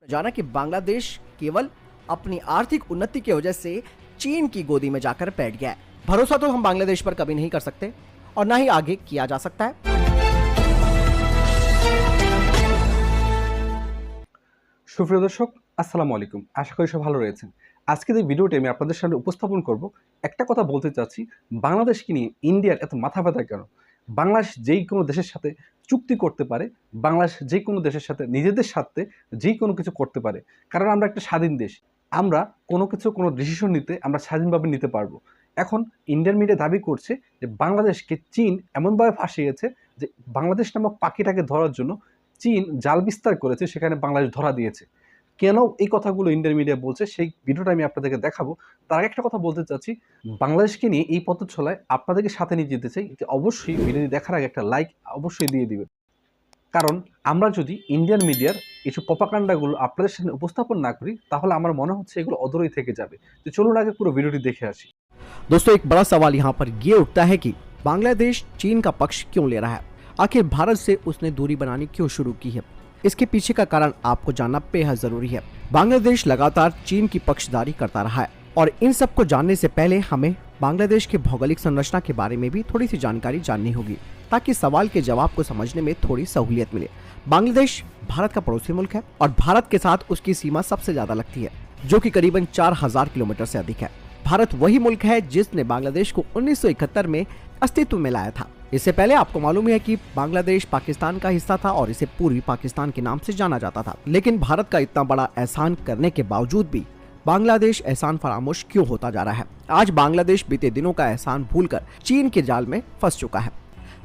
जाना कि बांग्लादेश केवल अपनी आर्थिक उन्नति की वजह से चीन की गोदी में जाकर बैठ गया है। भरोसा तो हम बांग्लादेश पर कभी नहीं कर सकते और ना ही आगे किया जा सकता है। সুপ্রিয় দর্শক, আসসালামু আলাইকুম। আশা করি সব ভালো রয়েছেন। আজকের এই ভিডিওটি আমি আপনাদের সামনে উপস্থাপন করব। একটা কথা বলতে চাচ্ছি, বাংলাদেশকে নিয়ে ইন্ডিয়ার এত মাথা ব্যথা কেন? বাংলাদেশ যেই কোনো দেশের সাথে চুক্তি করতে পারে, বাংলাদেশ যে কোনো দেশের সাথে নিজেদের স্বার্থে যে কোনো কিছু করতে পারে। কারণ আমরা একটা স্বাধীন দেশ, আমরা কোনো ডিসিশন নিতে আমরা স্বাধীনভাবে নিতে পারবো। এখন ইন্ডিয়ান মিডিয়া দাবি করছে যে বাংলাদেশকে চীন এমনভাবে ফাঁসিয়েছে যে বাংলাদেশ নামক পাখিটাকে ধরার জন্য চীন জাল বিস্তার করেছে, সেখানে বাংলাদেশ ধরা দিয়েছে। কেন এই কথাগুলো ইন্ডিয়ান মিডিয়া বলছে সেই ভিডিওটা আমি আপনাদেরকে দেখাবো। তার আগে একটা কথা বলতে চাচ্ছি, বাংলাদেশকে নিয়ে এই পথ চলায় আপনাদেরকে সাথে নিয়ে যেতে চাই যে অবশ্যই ভিডিওটি দেখার আগে একটা লাইক অবশ্যই দিয়ে দিবেন। কারণ আমরা যদি ইন্ডিয়ান মিডিয়ার এইসব প্রপাগান্ডাগুলো আপনাদের সামনে উপস্থাপন না করি তাহলে আমার মনে হচ্ছে এগুলো অদূরেই থেকে যাবে। তো চলুন আগে পুরো ভিডিওটি দেখে আসি। दोस्तों, एक बड़ा सवाल यहाँ पर ये उठता है कि बांग्लादेश चीन का पक्ष क्यों ले रहा है। आखिर भारत से उसने दूरी बनानी क्यों शुरू की है? इसके पीछे का कारण आपको जानना बेहद जरूरी है। बांग्लादेश लगातार चीन की पक्षधारी करता रहा है और इन सब को जानने से पहले हमें बांग्लादेश की भौगोलिक संरचना के बारे में भी थोड़ी सी जानकारी जाननी होगी, ताकि सवाल के जवाब को समझने में थोड़ी सहूलियत मिले। बांग्लादेश भारत का पड़ोसी मुल्क है और भारत के साथ उसकी सीमा सबसे ज्यादा लगती है, जो कि करीबन 4000 किलोमीटर से अधिक है। भारत वही मुल्क है जिसने बांग्लादेश को 1971 में अस्तित्व में लाया था। इससे पहले आपको मालूम है कि बांग्लादेश पाकिस्तान का हिस्सा था और इसे पूर्वी पाकिस्तान के नाम से जाना जाता था। लेकिन भारत का इतना बड़ा एहसान करने के बावजूद भी बांग्लादेश एहसान फरामोश क्यों होता जा रहा है? आज बांग्लादेश बीते दिनों का एहसान भूलकर चीन के जाल में फंस चुका है।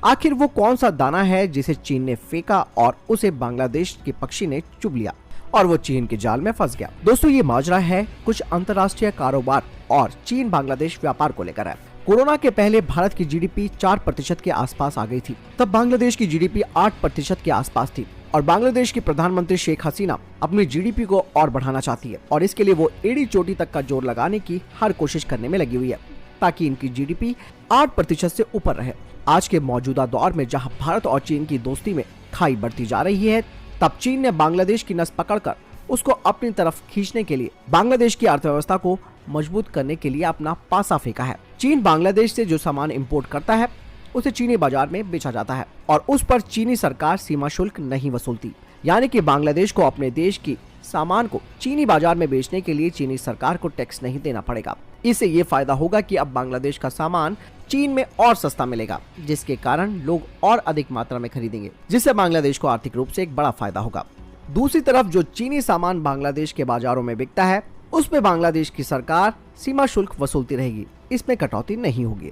आखिर वो कौन सा दाना है जिसे चीन ने फेंका और उसे बांग्लादेश के पक्षी ने चुभ लिया और वो चीन के जाल में फंस गया? दोस्तों, ये माजरा है कुछ अंतर्राष्ट्रीय कारोबार और चीन बांग्लादेश व्यापार को लेकर है। कोरोना के पहले भारत की जीडीपी 4% के आसपास आ गई थी। तब बांग्लादेश की जीडीपी 8% के आसपास थी और बांग्लादेश की प्रधानमंत्री शेख हसीना अपनी जीडीपी को और बढ़ाना चाहती है और इसके लिए वो एड़ी चोटी तक का जोर लगाने की हर कोशिश करने में लगी हुई है ताकि इनकी जीडीपी 8% से ऊपर रहे। आज के मौजूदा दौर में जहाँ भारत और चीन की दोस्ती में खाई बढ़ती जा रही है, तब चीन ने बांग्लादेश की नस पकड़कर उसको अपनी तरफ खींचने के लिए बांग्लादेश की अर्थव्यवस्था को मजबूत करने के लिए अपना पासा फेंका है। चीन बांग्लादेश से जो सामान इंपोर्ट करता है उसे चीनी बाजार में बेचा जाता है और उस पर चीनी सरकार सीमा शुल्क नहीं वसूलती, यानी कि बांग्लादेश को अपने देश की सामान को चीनी बाजार में बेचने के लिए चीनी सरकार को टैक्स नहीं देना पड़ेगा। इससे ये फायदा होगा कि अब बांग्लादेश का सामान चीन में और सस्ता मिलेगा, जिसके कारण लोग और अधिक मात्रा में खरीदेंगे, जिससे बांग्लादेश को आर्थिक रूप से एक बड़ा फायदा होगा। दूसरी तरफ जो चीनी सामान बांग्लादेश के बाजारों में बिकता है उसमें बांग्लादेश की सरकार सीमा शुल्क वसूलती रहेगी, इसमें कटौती नहीं होगी।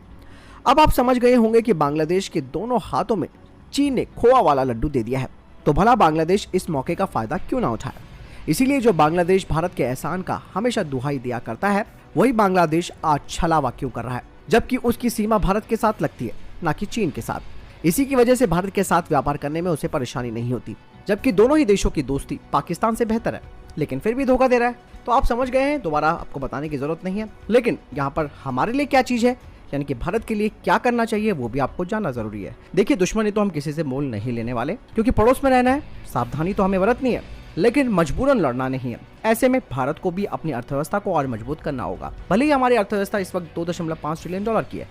अब आप समझ गए होंगे कि बांग्लादेश के दोनों हाथों में चीन ने खोआ वाला लड्डू दे दिया है, तो भला बांग्लादेश इस मौके का फायदा क्यों ना उठाए? इसीलिए जो बांग्लादेश भारत के एहसान का हमेशा दुहाई दिया करता है, वही बांग्लादेश आज छलावा क्यों कर रहा है, जबकि उसकी सीमा भारत के साथ लगती है, न कि चीन के साथ। इसी की वजह से भारत के साथ व्यापार करने में उसे परेशानी नहीं होती, जबकि दोनों ही देशों की दोस्ती पाकिस्तान से बेहतर है, लेकिन फिर भी धोखा दे रहा है। तो आप समझ गए हैं, दोबारा आपको बताने की जरूरत नहीं है। लेकिन यहाँ पर हमारे लिए क्या चीज है, यानी कि भारत के लिए क्या करना चाहिए, वो भी आपको जानना जरूरी है। देखिए, दुश्मनी तो हम किसी से मोल नहीं लेने वाले, क्योंकि पड़ोस में रहना है, सावधानी तो हमें बरतनी है, लेकिन मजबूरन लड़ना नहीं है। ऐसे में भारत को भी अपनी अर्थव्यवस्था को और मजबूत करना होगा। भले ही हमारी अर्थव्यवस्था इस वक्त $2.5 ट्रिलियन की है,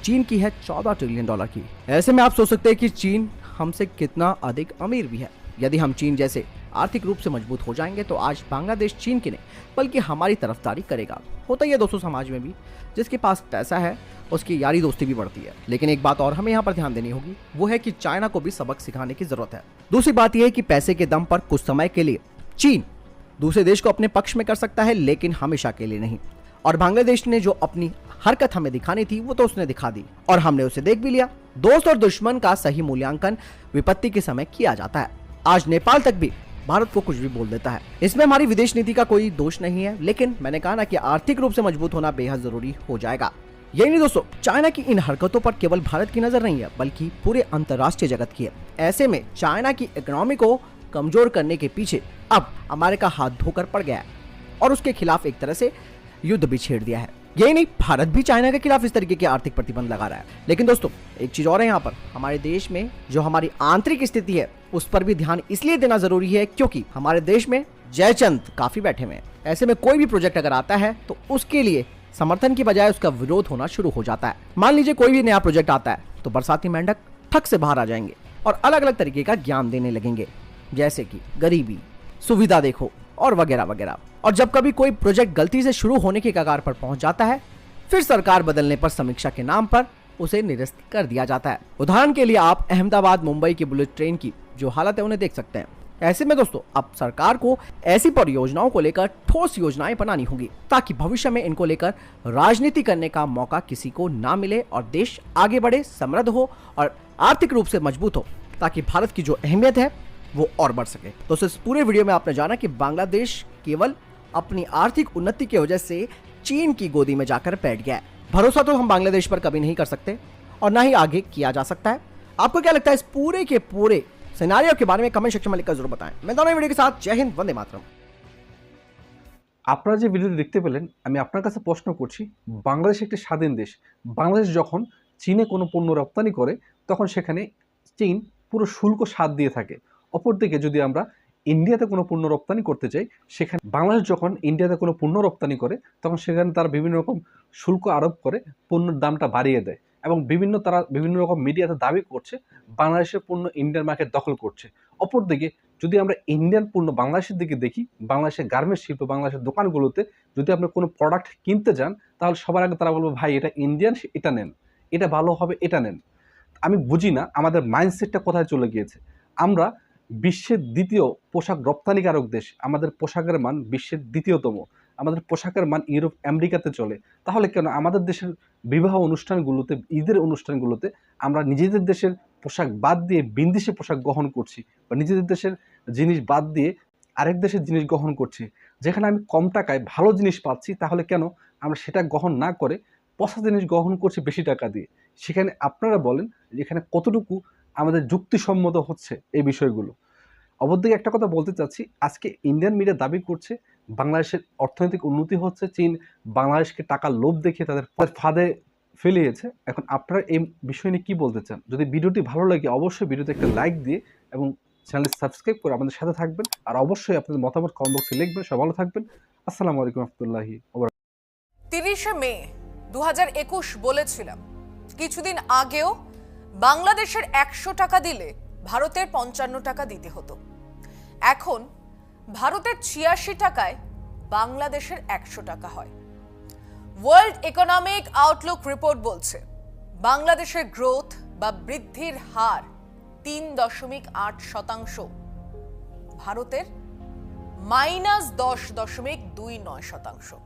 चीन की है $14 ट्रिलियन की। ऐसे में आप सोच सकते हैं कि चीन हमसे कितना अधिक अमीर भी है। यदि हम चीन जैसे आर्थिक रूप से मजबूत हो जाएंगे तो आज बांग्लादेश चीन की नहीं बल्कि हमारी तरफदारी करेगा। होता ही है दोस्तों, समाज में भी जिसके पास पैसा है उसकी यारी दोस्ती भी बढ़ती है। लेकिन एक बात और हमें यहाँ पर ध्यान देनी होगी, वो है कि चाइना को भी सबक सिखाने की जरूरत है। दूसरी बात यह है कि पैसे के दम पर कुछ समय के लिए चीन दूसरे देश को अपने पक्ष में कर सकता है, लेकिन हमेशा के लिए नहीं। और बांग्लादेश ने जो अपनी हरकत हमें दिखानी थी वो तो उसने दिखा दी और हमने उसे देख भी लिया। दोस्त और दुश्मन का सही मूल्यांकन विपत्ति के समय किया जाता है। आज नेपाल तक भी भारत को कुछ भी बोल देता है। इसमें हमारी विदेश नीति का कोई दोष नहीं है, लेकिन मैंने कहा ना कि आर्थिक रूप से मजबूत होना बेहद जरूरी हो जाएगा। यही नहीं दोस्तों, चाइना की इन हरकतों पर केवल भारत की नजर नहीं है बल्कि पूरे अंतर्राष्ट्रीय जगत की है। ऐसे में चाइना की इकोनॉमी को कमजोर करने के पीछे अब अमेरिका हाथ धोकर पड़ गया है और उसके खिलाफ एक तरह से युद्ध भी छेड़ दिया है। यही नहीं, भारत भी चाइना के खिलाफ इस तरीके के आर्थिक प्रतिबंध लगा रहा है। लेकिन दोस्तों, एक चीज और है, यहाँ पर हमारे देश में जो हमारी आंतरिक स्थिति है उस पर भी ध्यान इसलिए देना जरूरी है क्योंकि हमारे देश में जयचंद काफी बैठे हुए हैं। ऐसे में कोई भी प्रोजेक्ट अगर आता है तो उसके लिए समर्थन की बजाय उसका विरोध होना शुरू हो जाता है। मान लीजिए कोई भी नया प्रोजेक्ट आता है तो बरसाती मेंढक ठक से बाहर आ जाएंगे और अलग अलग तरीके का ज्ञान देने लगेंगे, जैसे कि गरीबी, सुविधा देखो और वगैरह वगैरह। और जब कभी कोई प्रोजेक्ट गलती से शुरू होने के कगार पर पहुंच जाता है, फिर सरकार बदलने पर समीक्षा के नाम पर उसे निरस्त कर दिया जाता है। उदाहरण के लिए आप अहमदाबाद मुंबई की बुलेट ट्रेन की जो हालत है उन्हें देख सकते हैं। ऐसे में दोस्तों अब सरकार को ऐसी परियोजनाओं को लेकर ठोस योजनाएं बनानी होंगी ताकि भविष्य में इनको लेकर राजनीति करने का मौका किसी को ना मिले और देश आगे बढ़े, समृद्ध हो और आर्थिक रूप से मजबूत हो, ताकि भारत की जो अहमियत है वो और बढ़ सके। दोस्तों इस पूरे वीडियो में आपने जाना कि बांग्लादेश केवल अपनी आर्थिक उन्नति की वजह से चीन की गोदी में जाकर बैठ गया है। भरोसा तो हम बांग्लादेश पर कभी नहीं कर सकते और ना ही आगे किया जा सकता है। आपको क्या लगता है इस पूरे के पूरे सिनेरियो के बारे में कमेंट सेक्शन में लिखकर जरूर बताएं। मैं दोनों वीडियो के साथ जय हिंद, वंदे मातरम। আপনারা যে ভিডিওটি দেখতে পেলেন, আমি আপনার কাছে প্রশ্ন করছি, বাংলাদেশ একটি স্বাধীন দেশ। বাংলাদেশ যখন চীনে কোনো পণ্য রপ্তানি করে তখন সেখানে চীন পুরো শুল্ক সাথ দিয়ে থাকে। অপরদিকে যদি আমরা ইন্ডিয়াতে কোনো পণ্য রপ্তানি করতে চাই, সেখানে বাংলাদেশ যখন ইন্ডিয়াতে কোনো পণ্য রপ্তানি করে তখন সেখানে তারা বিভিন্ন রকম শুল্ক আরোপ করে পণ্যের দামটা বাড়িয়ে দেয় এবং তারা বিভিন্ন রকম মিডিয়াতে দাবি করছে বাংলাদেশের পণ্য ইন্ডিয়ান মার্কেট দখল করছে। অপরদিকে যদি আমরা ইন্ডিয়ান পণ্য বাংলাদেশের দিকে দেখি, বাংলাদেশের গার্মেন্টস শিল্প, বাংলাদেশের দোকানগুলোতে যদি আপনি কোনো প্রোডাক্ট কিনতে যান তাহলে সবার আগে তারা বলবে ভাই এটা ইন্ডিয়ান, এটা নেন, এটা ভালো হবে, এটা নেন। আমি বুঝি না আমাদের মাইন্ডসেটটা কোথায় চলে গিয়েছে। আমরা বিশ্বের দ্বিতীয় পোশাক রপ্তানিকারক দেশ, আমাদের পোশাকের মান বিশ্বের দ্বিতীয়তম, আমাদের পোশাকের মান ইউরোপ আমেরিকাতে চলে, তাহলে কেন আমাদের দেশের বিবাহ অনুষ্ঠানগুলোতে, ঈদের অনুষ্ঠানগুলোতে আমরা নিজেদের দেশের পোশাক বাদ দিয়ে বিদেশি পোশাক গ্রহণ করছি বা নিজেদের দেশের জিনিস বাদ দিয়ে আরেক দেশের জিনিস গ্রহণ করছি? যেখানে আমি কম টাকায় ভালো জিনিস পাচ্ছি তাহলে কেন আমরা সেটা গ্রহণ না করে পচা জিনিস গ্রহণ করছি বেশি টাকা দিয়ে? সেখানে আপনারা বলেন এখানে কতটুকু আমাদের যুক্তিসম্মত হচ্ছে এই বিষয়গুলো? অপরদিকে একটা কথা বলতে চাচ্ছি, আজকে ইন্ডিয়ান মিডিয়া দাবি করছে বাংলাদেশের অর্থনৈতিক উন্নতি হচ্ছে, চীন বাংলাদেশকে টাকার লোভ দেখিয়ে তাদের ফাঁদে ফেলিয়েছে। এখন আপনারা এই বিষয় নিয়ে কি বলতে চান? যদি ভিডিওটি ভালো লাগে অবশ্যই ভিডিওতে একটা লাইক দিয়ে এবং চ্যানেলটি সাবস্ক্রাইব করে আমাদের সাথে থাকবেন আর অবশ্যই আপনাদের মতামত কমেন্ট বক্সে লিখবেন। সবাই ভালো থাকবেন। আসসালামু আলাইকুম রহমতুল্লাহি। 30শে মে 2021 বলেছিলাম কিছুদিন আগেও বাংলাদেশের 100 টাকা দিলে ভারতের 55 টাকা দিতে হতো। এখন ভারতের 86 টাকায় বাংলাদেশের 100 টাকা হয়। ওয়ার্ল্ড ইকোনমিক আউটলুক রিপোর্ট বলছে বাংলাদেশের গ্রোথ বা বৃদ্ধির হার 3.8%, ভারতের -10.29%।